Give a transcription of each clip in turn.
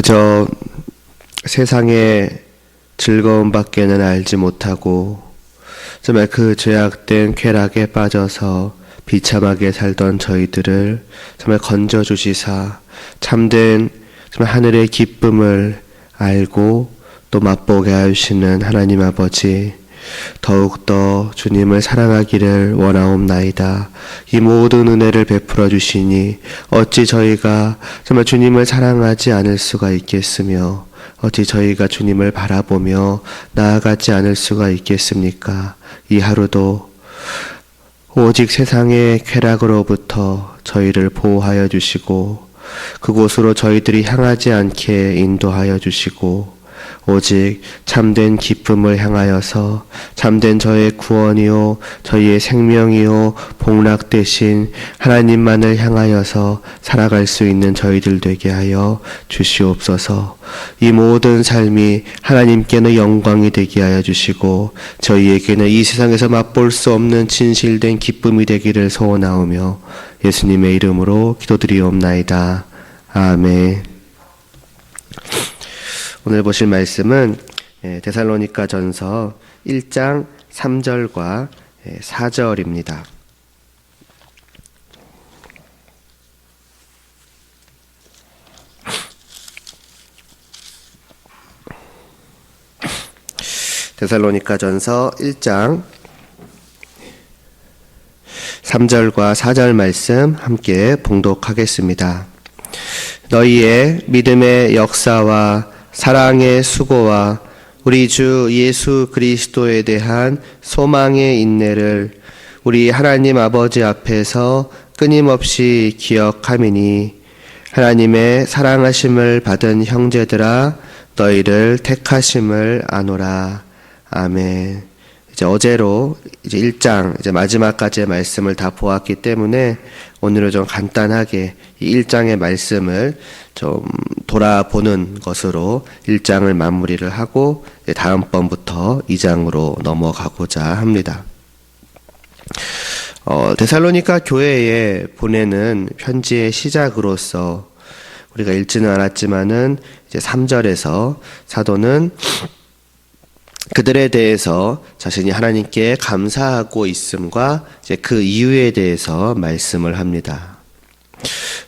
그저 세상의 즐거움밖에는 알지 못하고 정말 그 죄악된 쾌락에 빠져서 비참하게 살던 저희들을 정말 건져주시사 참된 정말 하늘의 기쁨을 알고 또 맛보게 하시는 하나님 아버지, 더욱더 주님을 사랑하기를 원하옵나이다. 이 모든 은혜를 베풀어 주시니 어찌 저희가 정말 주님을 사랑하지 않을 수가 있겠으며 어찌 저희가 주님을 바라보며 나아가지 않을 수가 있겠습니까? 이 하루도 오직 세상의 쾌락으로부터 저희를 보호하여 주시고 그곳으로 저희들이 향하지 않게 인도하여 주시고 오직 참된 기쁨을 향하여서 참된 저의 구원이요 저희의 생명이요 복락 되신 하나님만을 향하여서 살아갈 수 있는 저희들 되게 하여 주시옵소서. 이 모든 삶이 하나님께는 영광이 되게 하여 주시고 저희에게는 이 세상에서 맛볼 수 없는 진실된 기쁨이 되기를 소원하오며 예수님의 이름으로 기도드리옵나이다. 아멘. 오늘 보실 말씀은 데살로니가 전서 1장 3절과 4절입니다. 데살로니가 전서 1장 3절과 4절 말씀 함께 봉독하겠습니다. 너희의 믿음의 역사와 사랑의 수고와 우리 주 예수 그리스도에 대한 소망의 인내를 우리 하나님 아버지 앞에서 끊임없이 기억하미니 하나님의 사랑하심을 받은 형제들아 너희를 택하심을 아노라. 아멘. 이제 어제로 이제 1장 이제 마지막까지의 말씀을 다 보았기 때문에 오늘은 좀 간단하게 이 1장의 말씀을 좀 돌아보는 것으로 1장을 마무리를 하고 다음번부터 2장으로 넘어가고자 합니다. 데살로니가 교회에 보내는 편지의 시작으로서 우리가 읽지는 않았지만은 이제 3절에서 사도는 그들에 대해서 자신이 하나님께 감사하고 있음과 이제 그 이유에 대해서 말씀을 합니다.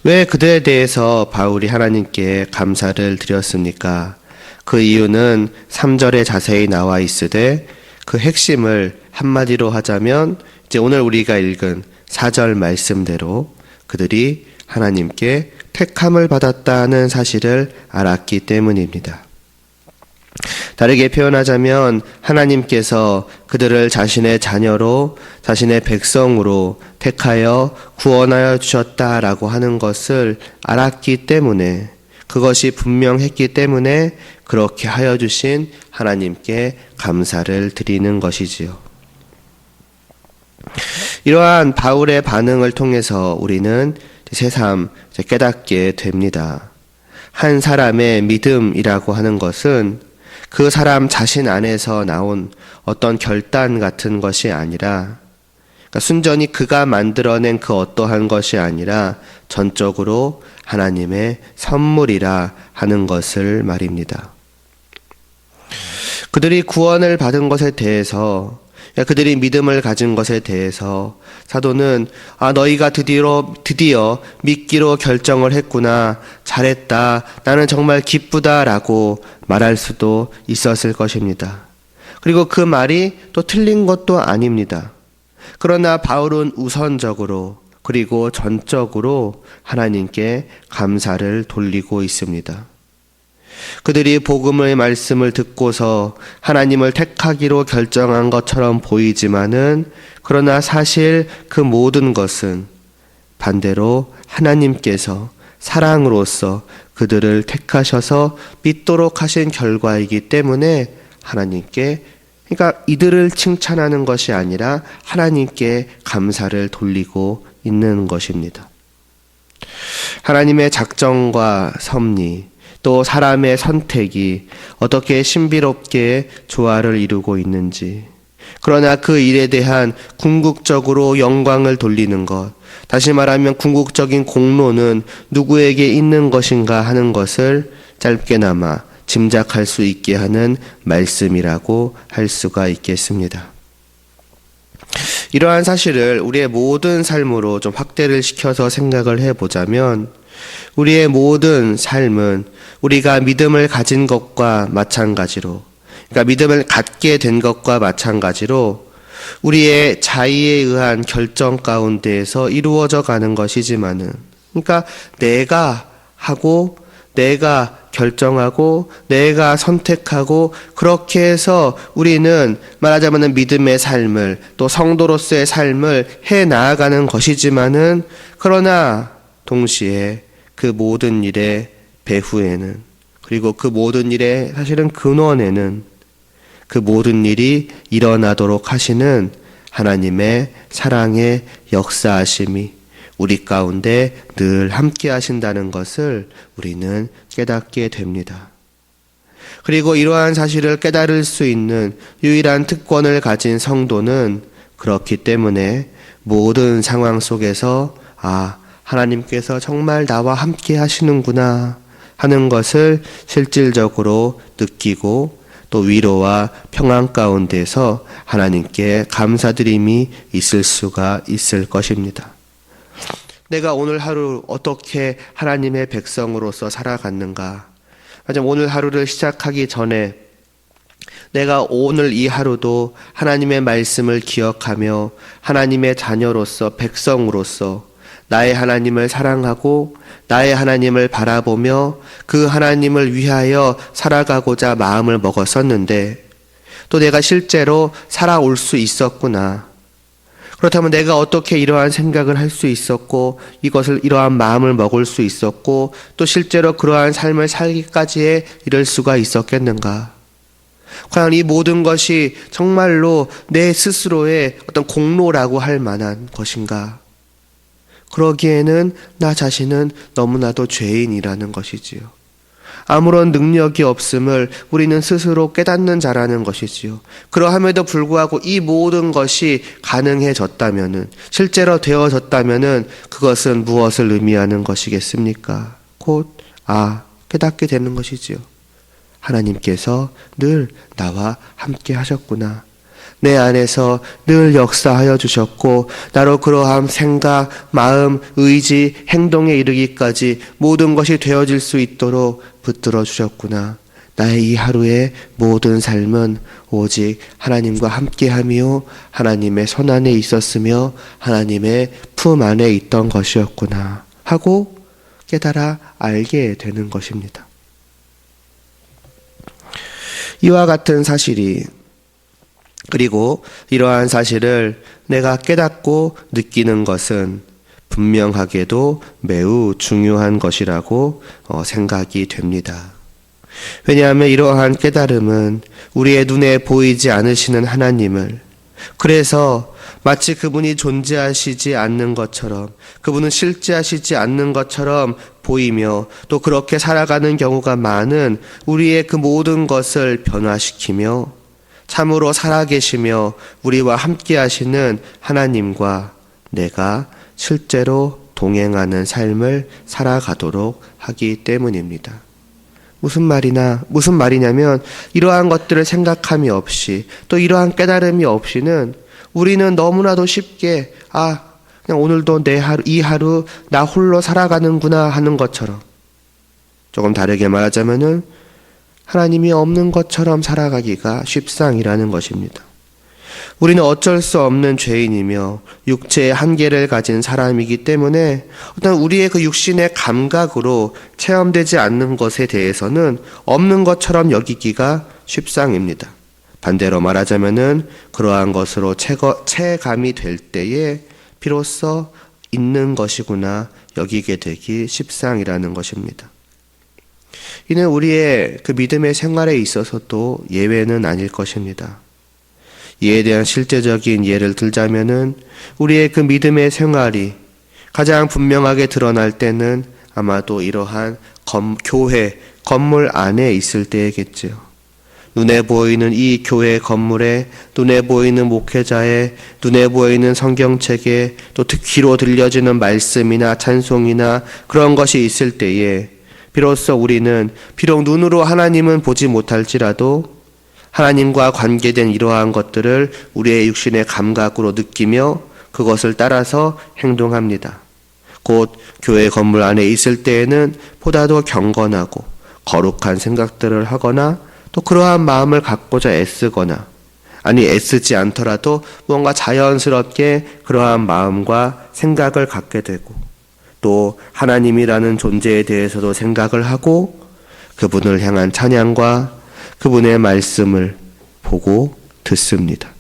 왜 그들에 대해서 바울이 하나님께 감사를 드렸습니까? 그 이유는 3절에 자세히 나와 있으되 그 핵심을 한마디로 하자면 이제 오늘 우리가 읽은 4절 말씀대로 그들이 하나님께 택함을 받았다는 사실을 알았기 때문입니다. 다르게 표현하자면 하나님께서 그들을 자신의 자녀로 자신의 백성으로 택하여 구원하여 주셨다라고 하는 것을 알았기 때문에 그것이 분명했기 때문에 그렇게 하여 주신 하나님께 감사를 드리는 것이지요. 이러한 바울의 반응을 통해서 우리는 새삼 깨닫게 됩니다. 한 사람의 믿음이라고 하는 것은 그 사람 자신 안에서 나온 어떤 결단 같은 것이 아니라 그러니까 순전히 그가 만들어낸 그 어떠한 것이 아니라 전적으로 하나님의 선물이라 하는 것을 말입니다. 그들이 구원을 받은 것에 대해서 그들이 믿음을 가진 것에 대해서 사도는 너희가 드디어 믿기로 결정을 했구나. 잘했다. 나는 정말 기쁘다라고 말할 수도 있었을 것입니다. 그리고 그 말이 또 틀린 것도 아닙니다. 그러나 바울은 우선적으로 그리고 전적으로 하나님께 감사를 돌리고 있습니다. 그들이 복음의 말씀을 듣고서 하나님을 택하기로 결정한 것처럼 보이지만은 그러나 사실 그 모든 것은 반대로 하나님께서 사랑으로서 그들을 택하셔서 믿도록 하신 결과이기 때문에 하나님께 그러니까 이들을 칭찬하는 것이 아니라 하나님께 감사를 돌리고 있는 것입니다. 하나님의 작정과 섭리 또 사람의 선택이 어떻게 신비롭게 조화를 이루고 있는지 그러나 그 일에 대한 궁극적으로 영광을 돌리는 것, 다시 말하면 궁극적인 공로는 누구에게 있는 것인가 하는 것을 짧게나마 짐작할 수 있게 하는 말씀이라고 할 수가 있겠습니다. 이러한 사실을 우리의 모든 삶으로 좀 확대를 시켜서 생각을 해보자면, 우리의 모든 삶은 우리가 믿음을 가진 것과 마찬가지로, 그러니까 믿음을 갖게 된 것과 마찬가지로 우리의 자의에 의한 결정 가운데에서 이루어져 가는 것이지만은, 그러니까 내가 하고 내가 결정하고 내가 선택하고 그렇게 해서 우리는 말하자면 믿음의 삶을, 또 성도로서의 삶을 해 나아가는 것이지만은, 그러나 동시에 그 모든 일의 배후에는, 그리고 그 모든 일의 사실은 근원에는 그 모든 일이 일어나도록 하시는 하나님의 사랑의 역사하심이 우리 가운데 늘 함께 하신다는 것을 우리는 깨닫게 됩니다. 그리고 이러한 사실을 깨달을 수 있는 유일한 특권을 가진 성도는 그렇기 때문에 모든 상황 속에서 하나님께서 정말 나와 함께 하시는구나 하는 것을 실질적으로 느끼고, 또 위로와 평안 가운데서 하나님께 감사드림이 있을 수가 있을 것입니다. 내가 오늘 하루 어떻게 하나님의 백성으로서 살아갔는가? 오늘 하루를 시작하기 전에 내가 오늘 이 하루도 하나님의 말씀을 기억하며 하나님의 자녀로서, 백성으로서 나의 하나님을 사랑하고 나의 하나님을 바라보며 그 하나님을 위하여 살아가고자 마음을 먹었었는데, 또 내가 실제로 살아올 수 있었구나. 그렇다면 내가 어떻게 이러한 생각을 할 수 있었고, 이러한 마음을 먹을 수 있었고, 또 실제로 그러한 삶을 살기까지에 이를 수가 있었겠는가? 과연 이 모든 것이 정말로 내 스스로의 어떤 공로라고 할 만한 것인가? 그러기에는 나 자신은 너무나도 죄인이라는 것이지요. 아무런 능력이 없음을 우리는 스스로 깨닫는 자라는 것이지요. 그러함에도 불구하고 이 모든 것이 가능해졌다면은, 실제로 되어졌다면은 그것은 무엇을 의미하는 것이겠습니까? 곧 깨닫게 되는 것이지요. 하나님께서 늘 나와 함께 하셨구나. 내 안에서 늘 역사하여 주셨고, 나로 그러한 생각, 마음, 의지, 행동에 이르기까지 모든 것이 되어질 수 있도록 붙들어 주셨구나. 나의 이 하루의 모든 삶은 오직 하나님과 함께하며 하나님의 손 안에 있었으며 하나님의 품 안에 있던 것이었구나 하고 깨달아 알게 되는 것입니다. 이와 같은 사실이, 그리고 이러한 사실을 내가 깨닫고 느끼는 것은 분명하게도 매우 중요한 것이라고 생각이 됩니다. 왜냐하면 이러한 깨달음은 우리의 눈에 보이지 않으시는 하나님을, 그래서 마치 그분이 존재하시지 않는 것처럼, 그분은 실제하시지 않는 것처럼 보이며, 또 그렇게 살아가는 경우가 많은 우리의 그 모든 것을 변화시키며, 참으로 살아계시며 우리와 함께 하시는 하나님과 내가 실제로 동행하는 삶을 살아가도록 하기 때문입니다. 무슨 말이냐면, 이러한 것들을 생각함이 없이, 또 이러한 깨달음이 없이는 우리는 너무나도 쉽게 그냥 오늘도 이 하루 나 홀로 살아가는구나 하는 것처럼, 조금 다르게 말하자면은 하나님이 없는 것처럼 살아가기가 쉽상이라는 것입니다. 우리는 어쩔 수 없는 죄인이며 육체의 한계를 가진 사람이기 때문에 어떤 우리의 그 육신의 감각으로 체험되지 않는 것에 대해서는 없는 것처럼 여기기가 쉽상입니다. 반대로 말하자면은 그러한 것으로 체감이 될 때에 비로소 있는 것이구나 여기게 되기 쉽상이라는 것입니다. 이는 우리의 그 믿음의 생활에 있어서도 예외는 아닐 것입니다. 이에 대한 실제적인 예를 들자면은 우리의 그 믿음의 생활이 가장 분명하게 드러날 때는 아마도 이러한 교회, 건물 안에 있을 때겠지요. 눈에 보이는 이 교회 건물에, 눈에 보이는 목회자에, 눈에 보이는 성경책에, 또 귀로 들려지는 말씀이나 찬송이나 그런 것이 있을 때에 비로소 우리는 비록 눈으로 하나님은 보지 못할지라도 하나님과 관계된 이러한 것들을 우리의 육신의 감각으로 느끼며 그것을 따라서 행동합니다. 곧 교회 건물 안에 있을 때에는 보다도 경건하고 거룩한 생각들을 하거나 또 그러한 마음을 갖고자 애쓰거나, 아니 애쓰지 않더라도 뭔가 자연스럽게 그러한 마음과 생각을 갖게 되고, 또 하나님이라는 존재에 대해서도 생각을 하고 그분을 향한 찬양과 그분의 말씀을 보고 듣습니다.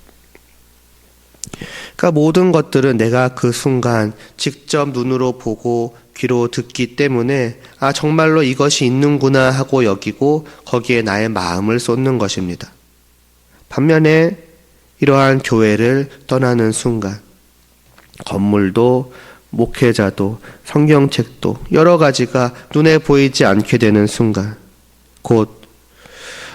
그러니까 모든 것들은 내가 그 순간 직접 눈으로 보고 귀로 듣기 때문에 정말로 이것이 있는구나 하고 여기고 거기에 나의 마음을 쏟는 것입니다. 반면에 이러한 교회를 떠나는 순간 건물도 목회자도 성경책도 여러 가지가 눈에 보이지 않게 되는 순간, 곧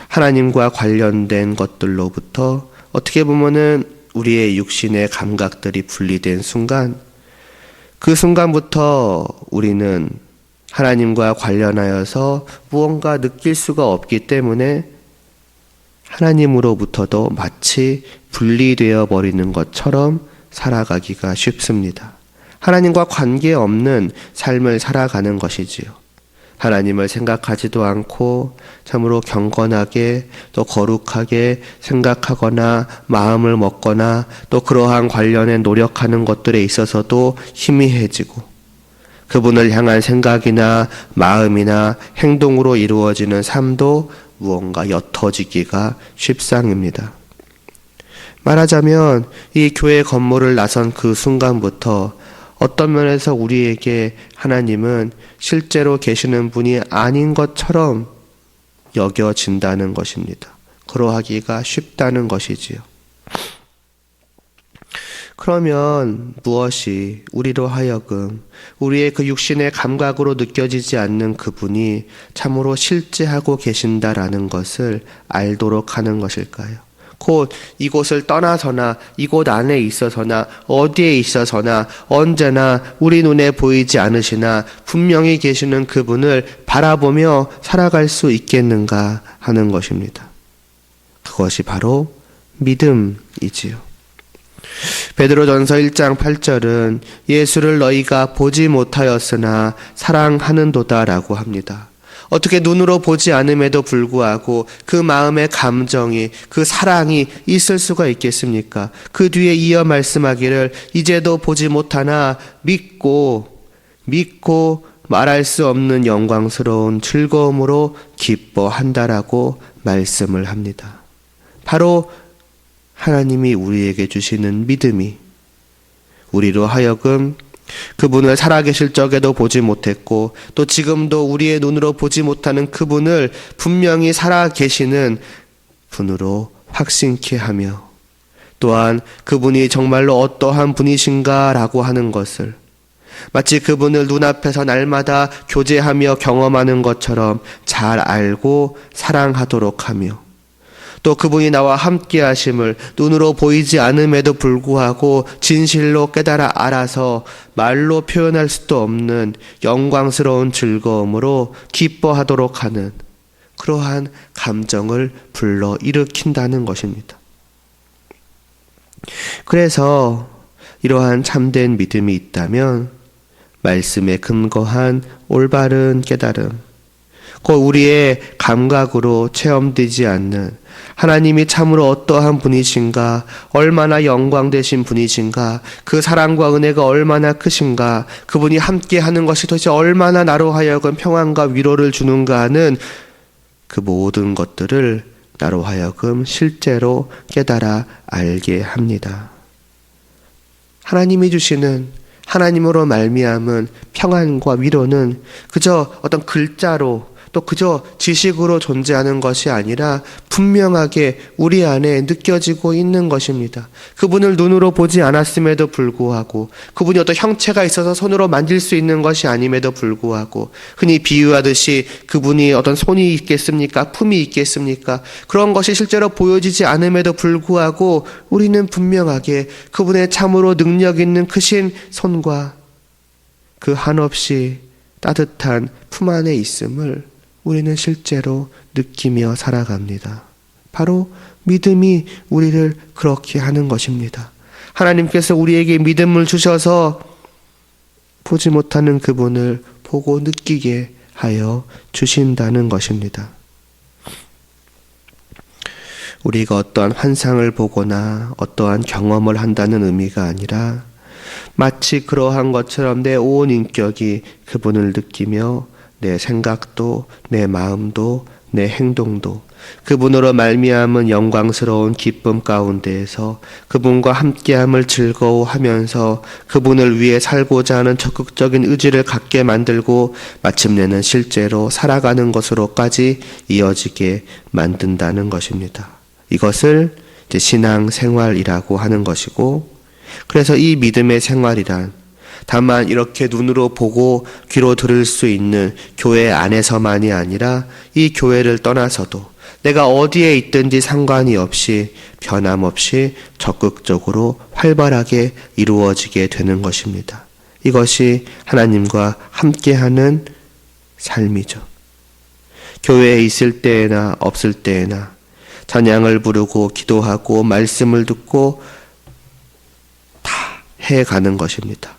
하나님과 관련된 것들로부터 어떻게 보면은 우리의 육신의 감각들이 분리된 순간, 그 순간부터 우리는 하나님과 관련하여서 무언가 느낄 수가 없기 때문에 하나님으로부터도 마치 분리되어 버리는 것처럼 살아가기가 쉽습니다. 하나님과 관계없는 삶을 살아가는 것이지요. 하나님을 생각하지도 않고 참으로 경건하게 또 거룩하게 생각하거나 마음을 먹거나 또 그러한 관련해 노력하는 것들에 있어서도 희미해지고, 그분을 향한 생각이나 마음이나 행동으로 이루어지는 삶도 무언가 옅어지기가 쉽상입니다. 말하자면 이 교회 건물을 나선 그 순간부터 어떤 면에서 우리에게 하나님은 실제로 계시는 분이 아닌 것처럼 여겨진다는 것입니다. 그러하기가 쉽다는 것이지요. 그러면 무엇이 우리로 하여금 우리의 그 육신의 감각으로 느껴지지 않는 그분이 참으로 실제하고 계신다라는 것을 알도록 하는 것일까요? 곧 이곳을 떠나서나 이곳 안에 있어서나 어디에 있어서나 언제나 우리 눈에 보이지 않으시나 분명히 계시는 그분을 바라보며 살아갈 수 있겠는가 하는 것입니다. 그것이 바로 믿음이지요. 베드로전서 1장 8절은 예수를 너희가 보지 못하였으나 사랑하는도다 라고 합니다. 어떻게 눈으로 보지 않음에도 불구하고 그 마음의 감정이, 그 사랑이 있을 수가 있겠습니까? 그 뒤에 이어 말씀하기를 이제도 보지 못하나 믿고 말할 수 없는 영광스러운 즐거움으로 기뻐한다라고 말씀을 합니다. 바로 하나님이 우리에게 주시는 믿음이 우리로 하여금 그분을 살아계실 적에도 보지 못했고 또 지금도 우리의 눈으로 보지 못하는 그분을 분명히 살아계시는 분으로 확신케 하며, 또한 그분이 정말로 어떠한 분이신가라고 하는 것을 마치 그분을 눈앞에서 날마다 교제하며 경험하는 것처럼 잘 알고 사랑하도록 하며, 또 그분이 나와 함께 하심을 눈으로 보이지 않음에도 불구하고 진실로 깨달아 알아서 말로 표현할 수도 없는 영광스러운 즐거움으로 기뻐하도록 하는 그러한 감정을 불러 일으킨다는 것입니다. 그래서 이러한 참된 믿음이 있다면 말씀에 근거한 올바른 깨달음, 곧 우리의 감각으로 체험되지 않는 하나님이 참으로 어떠한 분이신가, 얼마나 영광되신 분이신가, 그 사랑과 은혜가 얼마나 크신가, 그분이 함께하는 것이 도대체 얼마나 나로 하여금 평안과 위로를 주는가 하는 그 모든 것들을 나로 하여금 실제로 깨달아 알게 합니다. 하나님이 주시는 하나님으로 말미암은 평안과 위로는 그저 어떤 글자로 또 그저 지식으로 존재하는 것이 아니라 분명하게 우리 안에 느껴지고 있는 것입니다. 그분을 눈으로 보지 않았음에도 불구하고, 그분이 어떤 형체가 있어서 손으로 만질 수 있는 것이 아님에도 불구하고, 흔히 비유하듯이 그분이 어떤 손이 있겠습니까? 품이 있겠습니까? 그런 것이 실제로 보여지지 않음에도 불구하고 우리는 분명하게 그분의 참으로 능력 있는 크신 손과 그 한없이 따뜻한 품 안에 있음을 우리는 실제로 느끼며 살아갑니다. 바로 믿음이 우리를 그렇게 하는 것입니다. 하나님께서 우리에게 믿음을 주셔서 보지 못하는 그분을 보고 느끼게 하여 주신다는 것입니다. 우리가 어떠한 환상을 보거나 어떠한 경험을 한다는 의미가 아니라 마치 그러한 것처럼 내 온 인격이 그분을 느끼며 내 생각도 내 마음도 내 행동도 그분으로 말미암은 영광스러운 기쁨 가운데에서 그분과 함께함을 즐거워하면서 그분을 위해 살고자 하는 적극적인 의지를 갖게 만들고 마침내는 실제로 살아가는 것으로까지 이어지게 만든다는 것입니다. 이것을 이제 신앙생활이라고 하는 것이고, 그래서 이 믿음의 생활이란 다만 이렇게 눈으로 보고 귀로 들을 수 있는 교회 안에서만이 아니라 이 교회를 떠나서도 내가 어디에 있든지 상관이 없이 변함없이 적극적으로 활발하게 이루어지게 되는 것입니다. 이것이 하나님과 함께하는 삶이죠. 교회에 있을 때나 없을 때나 찬양을 부르고 기도하고 말씀을 듣고 다 해가는 것입니다.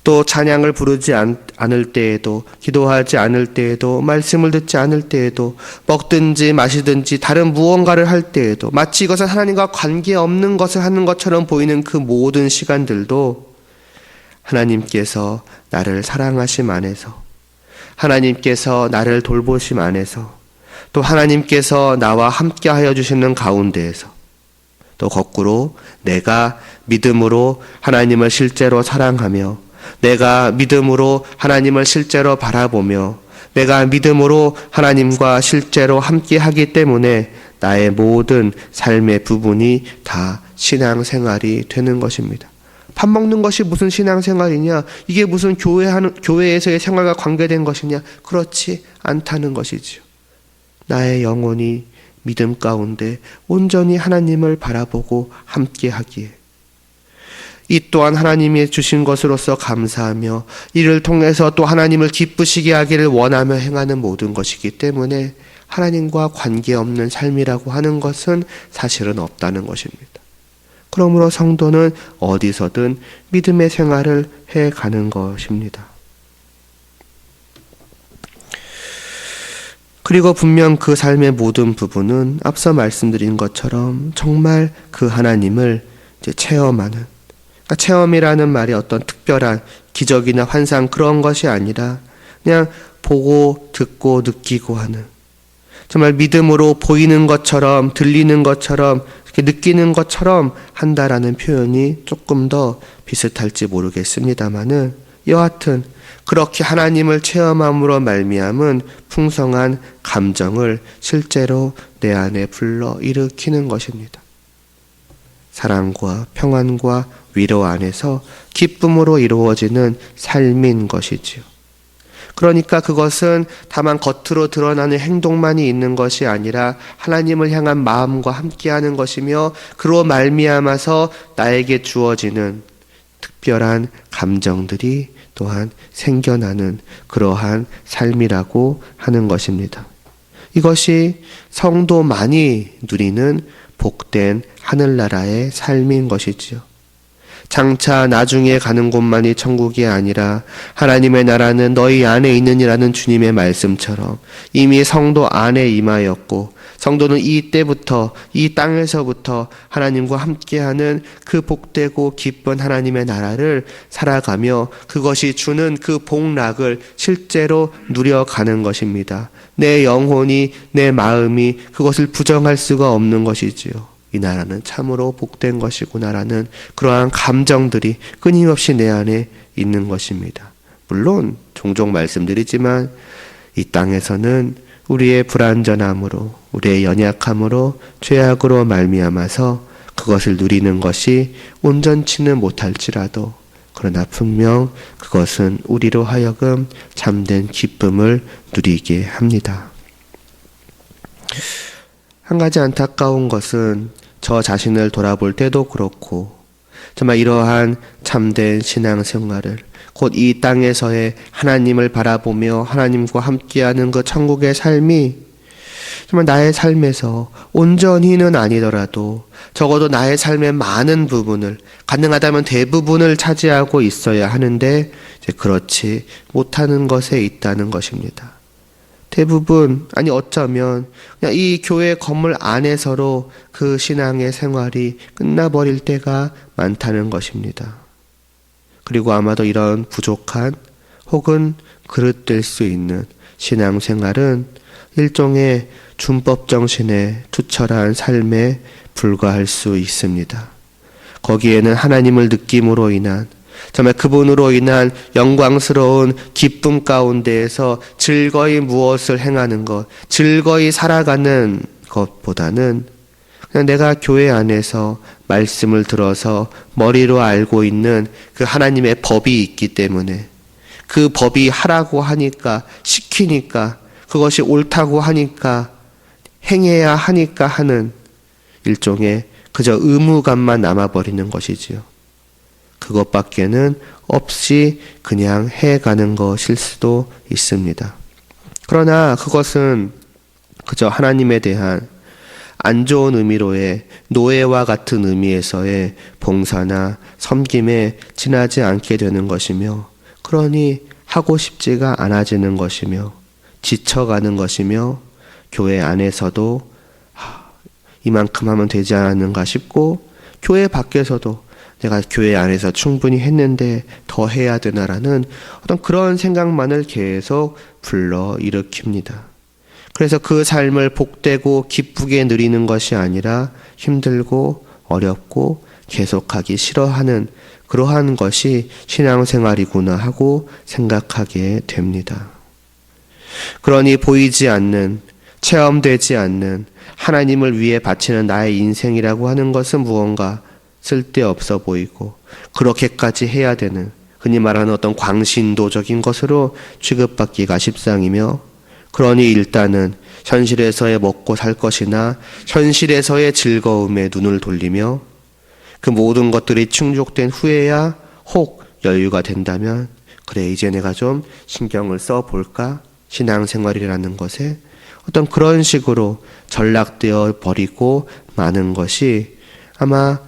또 찬양을 부르지 않을 때에도, 기도하지 않을 때에도, 말씀을 듣지 않을 때에도, 먹든지 마시든지 다른 무언가를 할 때에도, 마치 이것은 하나님과 관계없는 것을 하는 것처럼 보이는 그 모든 시간들도 하나님께서 나를 사랑하심 안에서, 하나님께서 나를 돌보심 안에서, 또 하나님께서 나와 함께하여 주시는 가운데에서, 또 거꾸로 내가 믿음으로 하나님을 실제로 사랑하며, 내가 믿음으로 하나님을 실제로 바라보며, 내가 믿음으로 하나님과 실제로 함께하기 때문에 나의 모든 삶의 부분이 다 신앙생활이 되는 것입니다. 밥 먹는 것이 무슨 신앙생활이냐? 이게 무슨 교회에서의 생활과 관계된 것이냐? 그렇지 않다는 것이지요. 나의 영혼이 믿음 가운데 온전히 하나님을 바라보고 함께하기에, 이 또한 하나님이 주신 것으로서 감사하며 이를 통해서 또 하나님을 기쁘시게 하기를 원하며 행하는 모든 것이기 때문에 하나님과 관계없는 삶이라고 하는 것은 사실은 없다는 것입니다. 그러므로 성도는 어디서든 믿음의 생활을 해가는 것입니다. 그리고 분명 그 삶의 모든 부분은 앞서 말씀드린 것처럼 정말 그 하나님을 이제 체험하는, 체험이라는 말이 어떤 특별한 기적이나 환상 그런 것이 아니라 그냥 보고 듣고 느끼고 하는, 정말 믿음으로 보이는 것처럼 들리는 것처럼 이렇게 느끼는 것처럼 한다라는 표현이 조금 더 비슷할지 모르겠습니다만은, 여하튼 그렇게 하나님을 체험함으로 말미암은 풍성한 감정을 실제로 내 안에 불러 일으키는 것입니다. 사랑과 평안과 위로 안에서 기쁨으로 이루어지는 삶인 것이지요. 그러니까 그것은 다만 겉으로 드러나는 행동만이 있는 것이 아니라 하나님을 향한 마음과 함께하는 것이며, 그로 말미암아서 나에게 주어지는 특별한 감정들이 또한 생겨나는 그러한 삶이라고 하는 것입니다. 이것이 성도만이 누리는 복된 하늘나라의 삶인 것이지요. 장차 나중에 가는 곳만이 천국이 아니라 하나님의 나라는 너희 안에 있느니라는 주님의 말씀처럼 이미 성도 안에 임하였고, 성도는 이때부터, 이 땅에서부터 하나님과 함께하는 그 복되고 기쁜 하나님의 나라를 살아가며 그것이 주는 그 복락을 실제로 누려가는 것입니다. 내 영혼이, 내 마음이 그것을 부정할 수가 없는 것이지요. 이 나라는 참으로 복된 것이구나라는 그러한 감정들이 끊임없이 내 안에 있는 것입니다. 물론 종종 말씀드리지만 이 땅에서는 우리의 불완전함으로, 우리의 연약함으로, 죄악으로 말미암아서 그것을 누리는 것이 온전치는 못할지라도, 그러나 분명 그것은 우리로 하여금 참된 기쁨을 누리게 합니다. 한 가지 안타까운 것은 저 자신을 돌아볼 때도 그렇고, 정말 이러한 참된 신앙생활을, 곧 이 땅에서의 하나님을 바라보며 하나님과 함께하는 그 천국의 삶이 정말 나의 삶에서 온전히는 아니더라도 적어도 나의 삶의 많은 부분을, 가능하다면 대부분을 차지하고 있어야 하는데 이제 그렇지 못하는 것에 있다는 것입니다. 대부분, 아니 어쩌면 그냥 이 교회 건물 안에서로 그 신앙의 생활이 끝나버릴 때가 많다는 것입니다. 그리고 아마도 이런 부족한 혹은 그릇될 수 있는 신앙생활은 일종의 준법 정신의 투철한 삶에 불과할 수 있습니다. 거기에는 하나님을 느낌으로 인한, 정말 그분으로 인한 영광스러운 기쁨 가운데에서 즐거이 무엇을 행하는 것, 즐거이 살아가는 것보다는 그냥 내가 교회 안에서 말씀을 들어서 머리로 알고 있는 그 하나님의 법이 있기 때문에 그 법이 하라고 하니까, 시키니까, 그것이 옳다고 하니까, 행해야 하니까 하는 일종의 그저 의무감만 남아버리는 것이지요. 그것밖에는 없이 그냥 해가는 것일 수도 있습니다. 그러나 그것은 그저 하나님에 대한 안 좋은 의미로의 노예와 같은 의미에서의 봉사나 섬김에 지나지 않게 되는 것이며, 그러니 하고 싶지가 않아지는 것이며 지쳐가는 것이며, 교회 안에서도 이만큼 하면 되지 않았는가 싶고, 교회 밖에서도 내가 교회 안에서 충분히 했는데 더 해야 되나라는 어떤 그런 생각만을 계속 불러일으킵니다. 그래서 그 삶을 복되고 기쁘게 누리는 것이 아니라 힘들고 어렵고 계속하기 싫어하는 그러한 것이 신앙생활이구나 하고 생각하게 됩니다. 그러니 보이지 않는, 체험되지 않는 하나님을 위해 바치는 나의 인생이라고 하는 것은 무언가 쓸데없어 보이고, 그렇게까지 해야 되는, 흔히 말하는 어떤 광신도적인 것으로 취급받기가 십상이며, 그러니 일단은 현실에서의 먹고 살 것이나 현실에서의 즐거움에 눈을 돌리며 그 모든 것들이 충족된 후에야 혹 여유가 된다면, 그래 이제 내가 좀 신경을 써볼까? 신앙생활이라는 것에 어떤 그런 식으로 전락되어 버리고 마는 것이 아마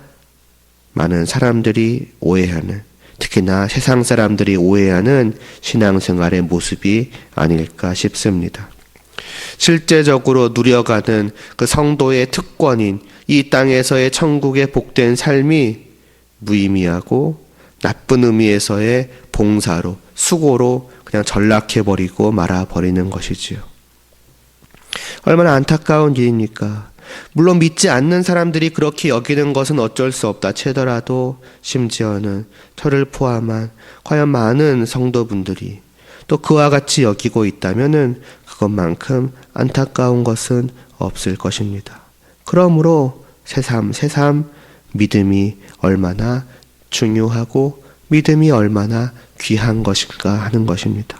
많은 사람들이 오해하는, 특히나 세상 사람들이 오해하는 신앙생활의 모습이 아닐까 싶습니다. 실제적으로 누려가는 그 성도의 특권인 이 땅에서의 천국의 복된 삶이 무의미하고 나쁜 의미에서의 봉사로, 수고로 그냥 전락해버리고 말아버리는 것이지요. 얼마나 안타까운 일입니까? 물론 믿지 않는 사람들이 그렇게 여기는 것은 어쩔 수 없다 치더라도, 심지어는 저를 포함한 과연 많은 성도분들이 또 그와 같이 여기고 있다면은 그것만큼 안타까운 것은 없을 것입니다. 그러므로 새삼 믿음이 얼마나 중요하고 믿음이 얼마나 귀한 것일까 하는 것입니다.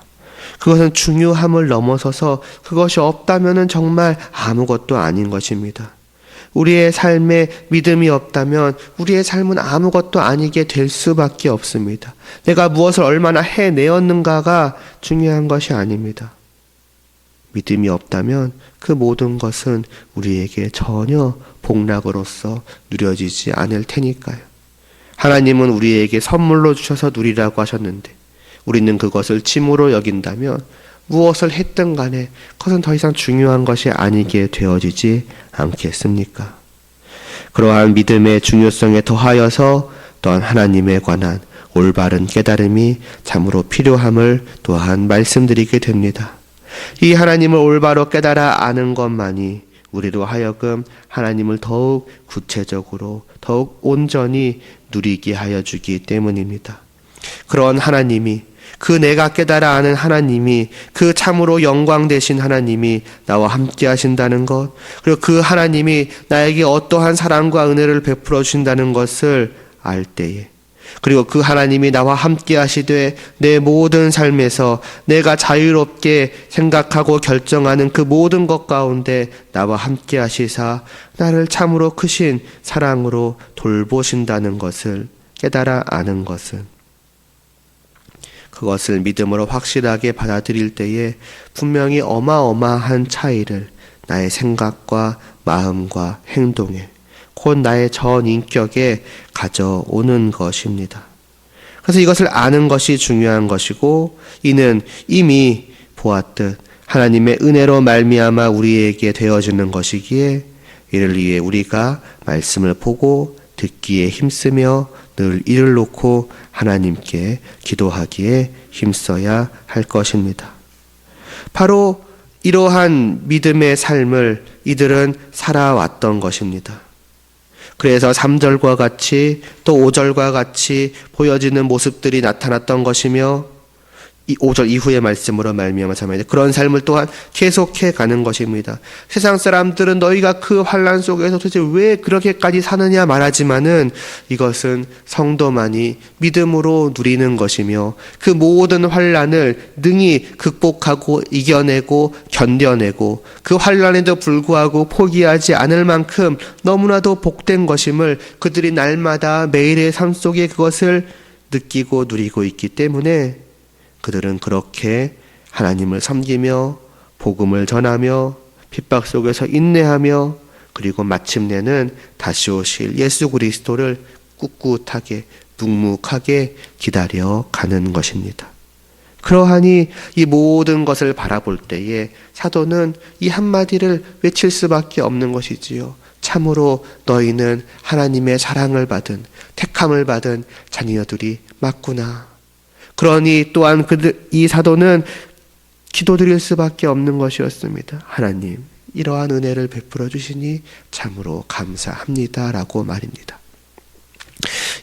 그것은 중요함을 넘어서서 그것이 없다면 정말 아무것도 아닌 것입니다. 우리의 삶에 믿음이 없다면 우리의 삶은 아무것도 아니게 될 수밖에 없습니다. 내가 무엇을 얼마나 해내었는가가 중요한 것이 아닙니다. 믿음이 없다면 그 모든 것은 우리에게 전혀 복락으로서 누려지지 않을 테니까요. 하나님은 우리에게 선물로 주셔서 누리라고 하셨는데 우리는 그것을 짐으로 여긴다면 무엇을 했든 간에 그것은 더 이상 중요한 것이 아니게 되어지지 않겠습니까? 그러한 믿음의 중요성에 더하여서 또한 하나님에 관한 올바른 깨달음이 참으로 필요함을 또한 말씀드리게 됩니다. 이 하나님을 올바로 깨달아 아는 것만이 우리로 하여금 하나님을 더욱 구체적으로 더욱 온전히 누리게 하여 주기 때문입니다. 그런 하나님이 그 내가 깨달아 아는 하나님이, 그 참으로 영광 되신 하나님이 나와 함께 하신다는 것, 그리고 그 하나님이 나에게 어떠한 사랑과 은혜를 베풀어 주신다는 것을 알 때에, 그리고 그 하나님이 나와 함께 하시되 내 모든 삶에서 내가 자유롭게 생각하고 결정하는 그 모든 것 가운데 나와 함께 하시사 나를 참으로 크신 사랑으로 돌보신다는 것을 깨달아 아는 것은, 그것을 믿음으로 확실하게 받아들일 때에 분명히 어마어마한 차이를 나의 생각과 마음과 행동에, 곧 나의 전 인격에 가져오는 것입니다. 그래서 이것을 아는 것이 중요한 것이고, 이는 이미 보았듯 하나님의 은혜로 말미암아 우리에게 되어지는 것이기에 이를 위해 우리가 말씀을 보고 듣기에 힘쓰며 늘 이를 놓고 하나님께 기도하기에 힘써야 할 것입니다. 바로 이러한 믿음의 삶을 이들은 살아왔던 것입니다. 그래서 3절과 같이 또 5절과 같이 보여지는 모습들이 나타났던 것이며, 이 5절 이후의 말씀으로 말미암아 그런 삶을 또한 계속해 가는 것입니다. 세상 사람들은 너희가 그 환난 속에서 도대체 왜 그렇게까지 사느냐 말하지만은 이것은 성도만이 믿음으로 누리는 것이며, 그 모든 환난을 능히 극복하고 이겨내고 견뎌내고 그 환난에도 불구하고 포기하지 않을 만큼 너무나도 복된 것임을 그들이 날마다 매일의 삶 속에 그것을 느끼고 누리고 있기 때문에 그들은 그렇게 하나님을 섬기며 복음을 전하며 핍박 속에서 인내하며, 그리고 마침내는 다시 오실 예수 그리스도를 꿋꿋하게 묵묵하게 기다려 가는 것입니다. 그러하니 이 모든 것을 바라볼 때에 사도는 이 한마디를 외칠 수밖에 없는 것이지요. 참으로 너희는 하나님의 사랑을 받은, 택함을 받은 자녀들이 맞구나. 그러니 또한 이 사도는 기도드릴 수밖에 없는 것이었습니다. 하나님, 이러한 은혜를 베풀어 주시니 참으로 감사합니다 라고 말입니다.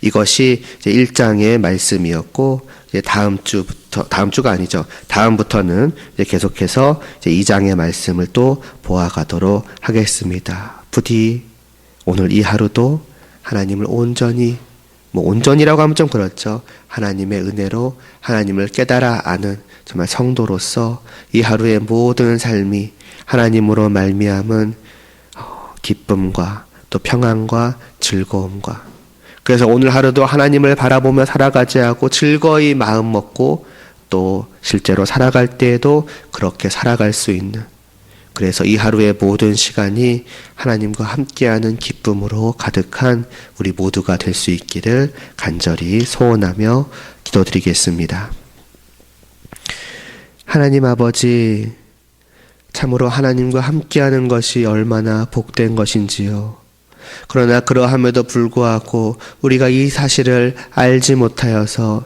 이것이 이제 1장의 말씀이었고, 이제 다음부터는 이제 계속해서 이제 2장의 말씀을 또 보아가도록 하겠습니다. 부디 오늘 이 하루도 하나님을 온전히라고 하면 좀 그렇죠. 하나님의 은혜로 하나님을 깨달아 아는 정말 성도로서 이 하루의 모든 삶이 하나님으로 말미암은 기쁨과 또 평안과 즐거움과, 그래서 오늘 하루도 하나님을 바라보며 살아가지 하고 즐거이 마음 먹고 또 실제로 살아갈 때에도 그렇게 살아갈 수 있는, 그래서 이 하루의 모든 시간이 하나님과 함께하는 기쁨으로 가득한 우리 모두가 될 수 있기를 간절히 소원하며 기도드리겠습니다. 하나님 아버지, 참으로 하나님과 함께하는 것이 얼마나 복된 것인지요. 그러나 그러함에도 불구하고 우리가 이 사실을 알지 못하여서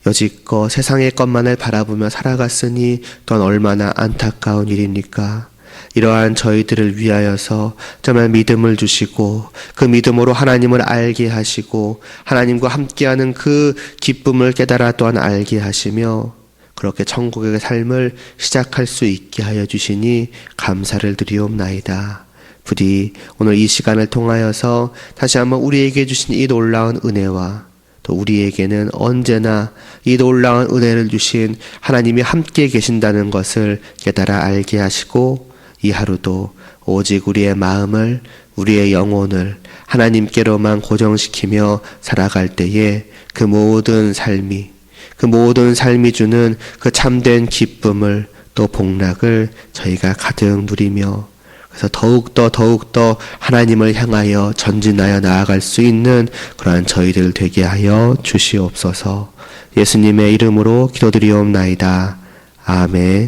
여지껏 세상의 것만을 바라보며 살아갔으니 또한 얼마나 안타까운 일입니까? 이러한 저희들을 위하여서 정말 믿음을 주시고 그 믿음으로 하나님을 알게 하시고 하나님과 함께하는 그 기쁨을 깨달아 또한 알게 하시며 그렇게 천국의 삶을 시작할 수 있게 하여 주시니 감사를 드리옵나이다. 부디 오늘 이 시간을 통하여서 다시 한번 우리에게 주신 이 놀라운 은혜와 또 우리에게는 언제나 이 놀라운 은혜를 주신 하나님이 함께 계신다는 것을 깨달아 알게 하시고 이 하루도 오직 우리의 마음을, 우리의 영혼을 하나님께로만 고정시키며 살아갈 때에 그 모든 삶이 주는 그 참된 기쁨을 또 복락을 저희가 가득 누리며, 그래서 더욱더 하나님을 향하여 전진하여 나아갈 수 있는 그러한 저희들 되게 하여 주시옵소서. 예수님의 이름으로 기도드리옵나이다. 아멘.